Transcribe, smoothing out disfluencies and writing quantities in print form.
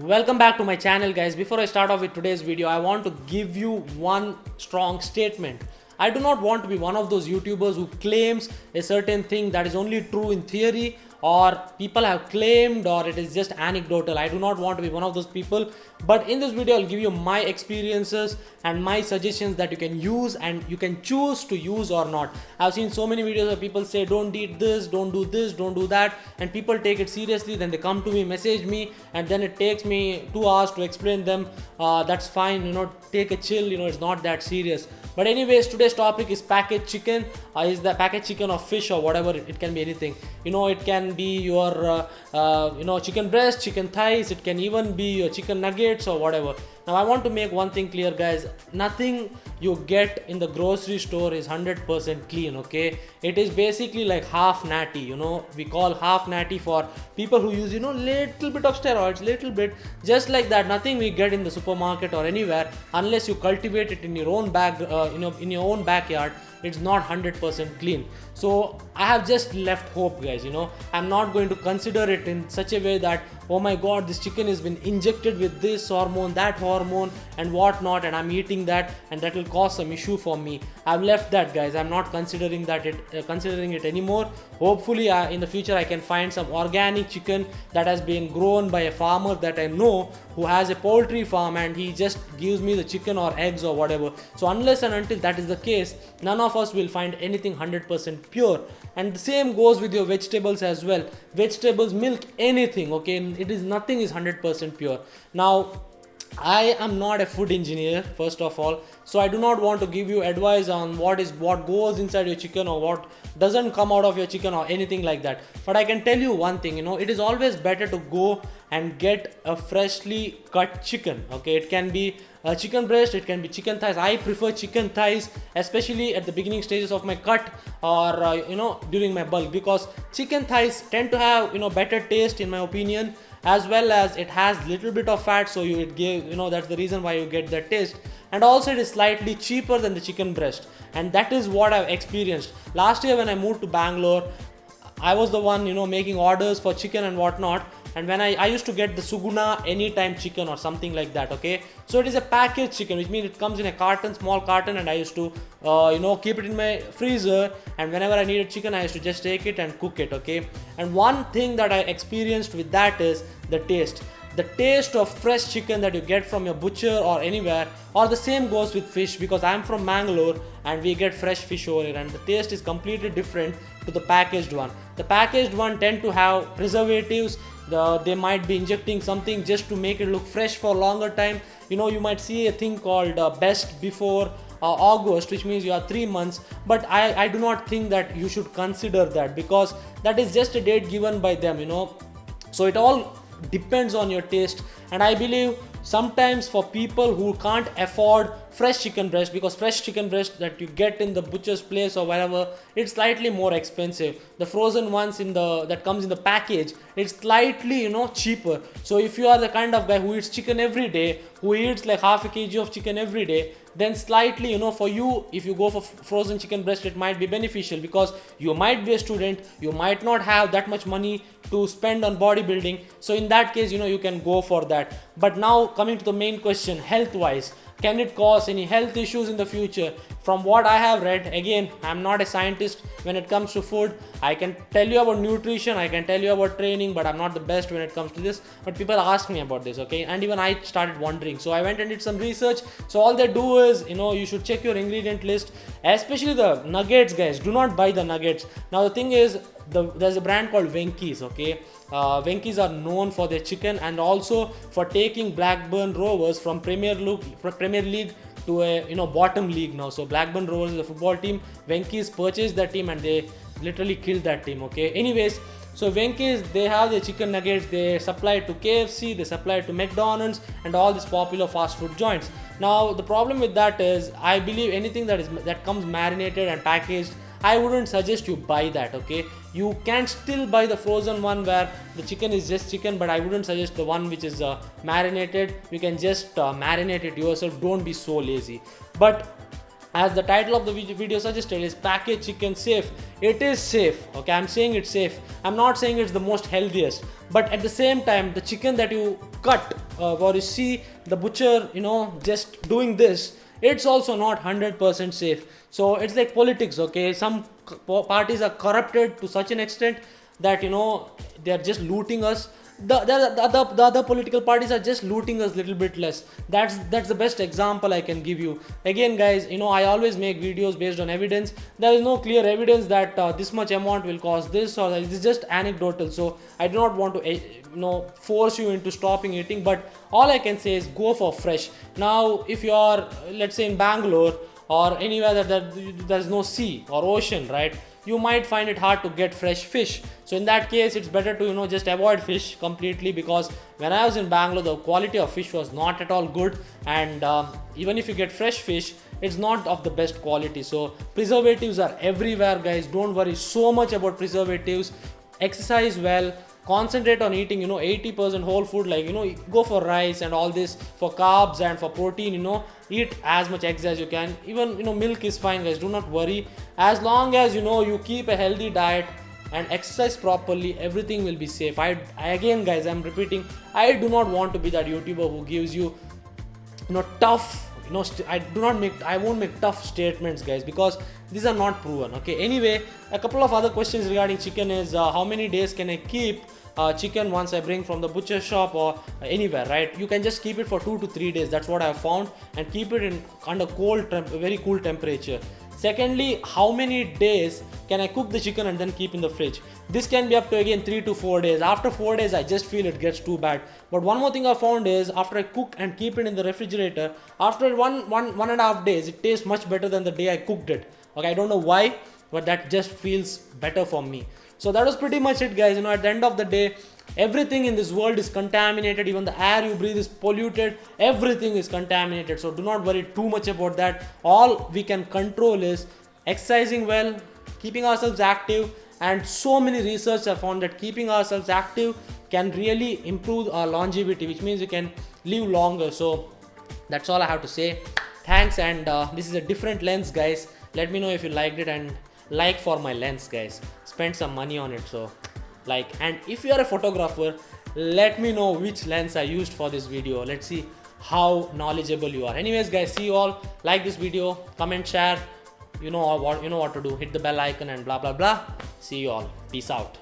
Welcome back to my channel, guys. Before I start off with today's video, I want to give you one strong statement. I do not want to be one of those YouTubers who claims a certain thing that is only true in theory, or people have claimed, or it is just anecdotal. I do not want to be one of those people. But in this video, I'll give you my experiences and my suggestions that you can use and you can choose to use or not. I've seen so many videos where people say don't eat this, don't do this, don't do that, and people take it seriously. Then they come to me, message me, and then it takes me 2 hours to explain them. That's fine, take a chill, it's not that serious. But anyways, today's topic is packaged chicken. Is the packaged chicken or fish or whatever. It can be anything. It can be your chicken breast, chicken thighs. It can even be your chicken nuggets or whatever. Now I want to make one thing clear, guys. Nothing you get in the grocery store is 100% clean, okay? It is basically like half natty. We call half natty for people who use little bit of steroids, little bit, just like that. Nothing we get in the supermarket or anywhere, unless you cultivate it in your own in your own backyard, it's not 100% clean. So I have just left hope, guys. I'm not going to consider it in such a way that, oh my god, this chicken has been injected with this hormone, that hormone and whatnot, and I'm eating that and that will cause some issue for me. I've left that, guys. I'm not considering it anymore. Hopefully in the future I can find some organic chicken that has been grown by a farmer that I know, who has a poultry farm, and he just gives me the chicken or eggs or whatever. So unless and until that is the case, none of us will find anything 100% pure. And the same goes with your vegetables as well. Vegetables, milk, anything, okay? Nothing is 100% pure. Now I am not a food engineer, first of all, so I do not want to give you advice on what goes inside your chicken or what doesn't come out of your chicken or anything like that. But I can tell you one thing, it is always better to go and get a freshly cut chicken, okay? It can be a chicken breast, it can be chicken thighs. I prefer chicken thighs, especially at the beginning stages of my cut, or during my bulk, because chicken thighs tend to have better taste in my opinion, as well as it has little bit of fat, so that's the reason why you get that taste. And also it is slightly cheaper than the chicken breast, and that is what I've experienced. Last year when I moved to Bangalore, I was the one making orders for chicken and whatnot, and when I used to get the Suguna anytime chicken or something like that, okay? So it is a packaged chicken, which means it comes in a carton, small carton, and I used to keep it in my freezer, and whenever I needed chicken I used to just take it and cook it, okay? And one thing that I experienced with that is the taste. The taste of fresh chicken that you get from your butcher or anywhere, or the same goes with fish, because I'm from Mangalore and we get fresh fish over here, and the taste is completely different to the packaged one. The packaged one tend to have preservatives. They might be injecting something just to make it look fresh for a longer time. You might see a thing called best before August, which means you are 3 months, but I do not think that you should consider that, because that is just a date given by them. So it all depends on your taste. And I believe sometimes for people who can't afford fresh chicken breast, because fresh chicken breast that you get in the butcher's place or wherever, it's slightly more expensive. The frozen ones that comes in the package, it's slightly cheaper. So if you are the kind of guy who eats chicken every day, who eats like half a kg of chicken every day, then slightly for you, if you go for frozen chicken breast, it might be beneficial, because you might be a student, you might not have that much money to spend on bodybuilding. So in that case, you can go for that. But now coming to the main question, health wise, can it cause any health issues in the future? From what I have read, again, I'm not a scientist when it comes to food. I can tell you about nutrition, I can tell you about training, but I'm not the best when it comes to this. But people ask me about this, okay? And even I started wondering. So I went and did some research. So all they do is, you should check your ingredient list, especially the nuggets, guys. Do not buy the nuggets. Now the thing is, there's a brand called Venky's, okay? Venky's are known for their chicken and also for taking Blackburn Rovers from Premier League to a bottom league now. So Blackburn Rovers is a football team. Venky's purchased that team and they literally killed that team, okay? Anyways, so Venky's, they have their chicken nuggets. They supply it to KFC, they supply it to McDonald's and all these popular fast food joints. Now the problem with that is, I believe anything that comes marinated and packaged, I wouldn't suggest you buy that, okay? You can still buy the frozen one where the chicken is just chicken, but I wouldn't suggest the one which is marinated. You can just marinate it yourself. Don't be so lazy. But as the title of the video suggested, is packaged chicken safe? It is safe, okay? I'm saying it's safe. I'm not saying it's the most healthiest, but at the same time, the chicken that you cut or you see the butcher, just doing this, it's also not 100% safe. So it's like politics, okay? Some parties are corrupted to such an extent that they are just looting us. The other political parties are just looting us little bit less. That's the best example I can give you. Again guys, I always make videos based on evidence. There is no clear evidence that this much amount will cause this, or it is just anecdotal. So I do not want to force you into stopping eating, but all I can say is go for fresh. Now if you are, let's say, in Bangalore or anywhere that there's no sea or ocean, right, you might find it hard to get fresh fish. So in that case, it's better to just avoid fish completely, because when I was in Bangalore, the quality of fish was not at all good, and even if you get fresh fish, it's not of the best quality. So preservatives are everywhere, guys. Don't worry so much about preservatives. Exercise well, concentrate on eating 80% whole food, like go for rice and all this. For carbs and for protein, eat as much eggs as you can. Even milk is fine, guys. Do not worry, as long as you keep a healthy diet and exercise properly, everything will be safe. Again guys, I'm repeating, I do not want to be that YouTuber who gives you tough, I won't make tough statements, guys, because these are not proven. Okay, anyway, a couple of other questions regarding chicken is how many days can I keep chicken once I bring from the butcher shop or anywhere, right? You can just keep it for 2 to 3 days. That's what I have found, and keep it in under very cool temperature. Secondly, how many days can I cook the chicken and then keep in the fridge? This can be up to again 3 to 4 days. After 4 days, I just feel it gets too bad. But one more thing I found is, after I cook and keep it in the refrigerator, after one and a half days, it tastes much better than the day I cooked it. Okay, I don't know why, but that just feels better for me. So that was pretty much it, guys. At the end of the day, everything in this world is contaminated. Even the air you breathe is polluted. Everything is contaminated. So do not worry too much about that. All we can control is exercising well, keeping ourselves active, and so many research have found that keeping ourselves active can really improve our longevity, which means we can live longer. So that's all I have to say. Thanks, and this is a different lens, guys. Let me know if you liked it, and like for my lens, guys. Spend some money on it. So and if you are a photographer, let me know which lens I used for this video. Let's see how knowledgeable you are. Anyways guys, see you all. Like this video, comment, share, you know what to do. Hit the bell icon and blah blah blah. See you all. Peace out.